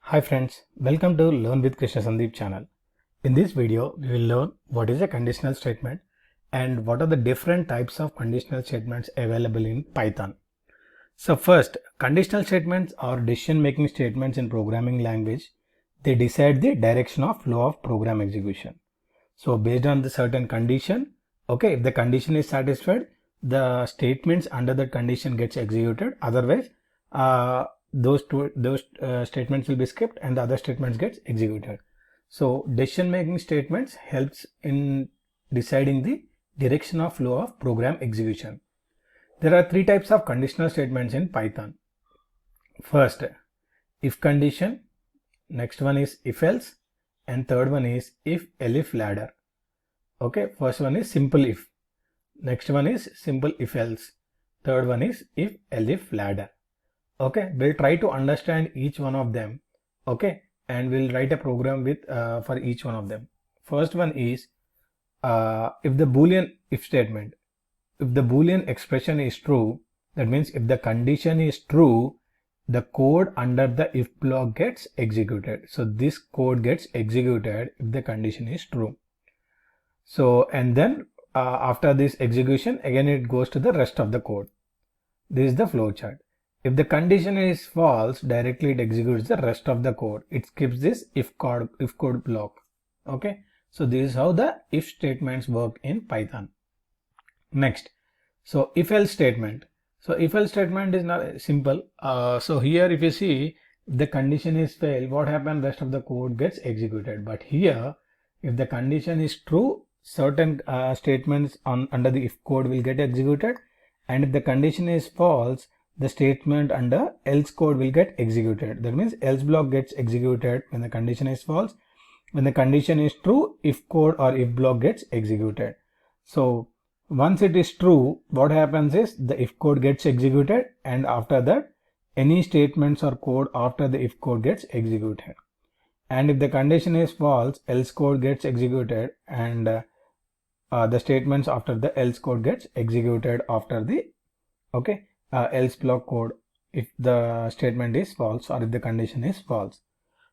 Hi friends, welcome to Learn with Krishna Sandeep channel. In this video, we will learn what is a conditional statement and what are the different types of conditional statements available in Python. So first, conditional statements are decision-making statements in programming language. They decide the direction of flow of program execution. So based on the certain condition, okay, if the condition is satisfied, the statements under that condition gets executed. Otherwise, those statements will be skipped and the other statements gets executed. So decision making statements helps in deciding the direction of flow of program execution. There are three types of conditional statements in Python. First, if condition, next one is if else, and third one is if-elif ladder. Okay, first one is simple if, next one is simple if else, third one is if-elif ladder. Okay, we'll try to understand each one of them. Okay, and we'll write a program with for each one of them. First one is if the boolean if statement. If the boolean expression is true, that means if the condition is true, the code under the if block gets executed. So this code gets executed if the condition is true. So and then after this execution, again it goes to the rest of the code. This is the flow chart. If the condition is false, directly it executes the rest of the code. It skips this if code block. Okay, so this is how the if statements work in Python. Next, so if else statement. So if else statement is not simple. So here if you see, if the condition is failed, what happens? Rest of the code gets executed. But here, if the condition is true, certain statements under the if code will get executed, and if the condition is false, the statement under else code will get executed. That means else block gets executed when the condition is false. When the condition is true, if code or if block gets executed. So once it is true, what happens is the if code gets executed, and after that any statements or code after the if code gets executed. And if the condition is false, else code gets executed, and the statements after the else code gets executed after the else block code if the statement is false or if the condition is false.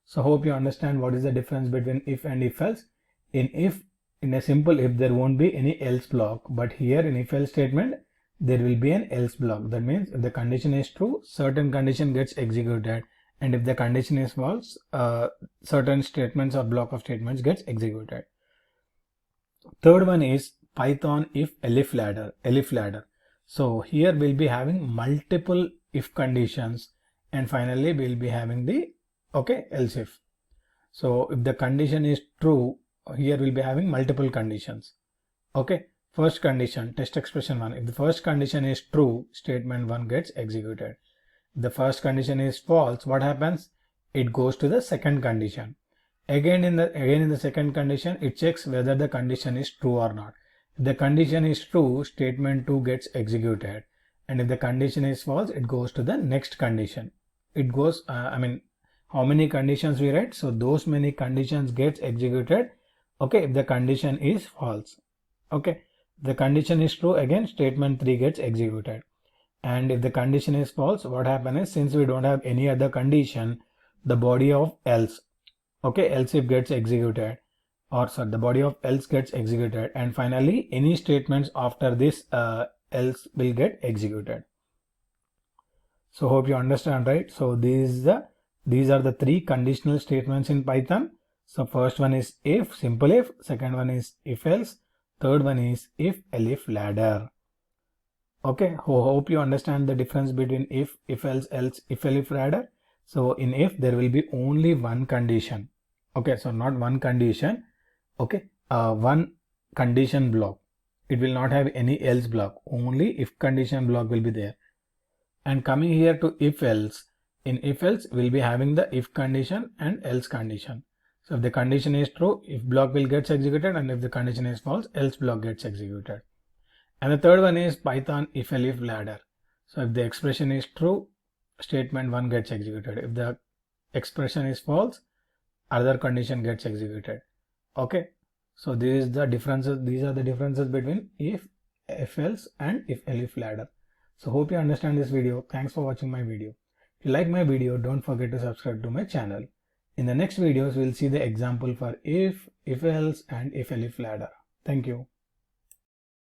So hope you understand what is the difference between if and if else. In a simple if, there won't be any else block, but here in if else statement there will be an else block. That means if the condition is true, certain condition gets executed, and if the condition is false, certain statements or block of statements gets executed. Third one is Python.If elif ladder. So here we'll be having multiple if conditions, and finally we'll be having the else if. So if the condition is true, here we'll be having multiple conditions. First condition, test expression 1. If the first condition is true, statement 1 gets executed. If the first condition is false, what happens? It goes to the second condition. Again in the second condition, it checks whether the condition is true or not. If the condition is true, statement 2 gets executed, and if the condition is false, it goes to the next condition. It goes, how many conditions we write? So those many conditions gets executed. If the condition is false. The condition is true, again statement 3 gets executed. And if the condition is false, what happens is, since we don't have any other condition, the body of else, else if gets executed, or sorry, the body of else gets executed, and finally any statements after this else will get executed. So hope you understand, right? So these are the three conditional statements in Python. So first one is if, simple if, second one is if else, third one is if-elif ladder. Hope you understand the difference between if else, if-elif ladder. So in if, there will be only one condition. So not one condition. One condition block. It will not have any else block. Only if condition block will be there. And coming here to if else, in if else we'll be having the if condition and else condition. So if the condition is true, if block will get executed, and if the condition is false, else block gets executed. And the third one is Python if-elif ladder. So if the expression is true, statement 1 gets executed. If the expression is false, other condition gets executed. So these are the differences between if else and if-elif ladder. So hope you understand this video. Thanks for watching my video. If you like my video, don't forget to subscribe to my channel. In the next videos, we'll see the example for if, if-else, and if-elif ladder. Thank you.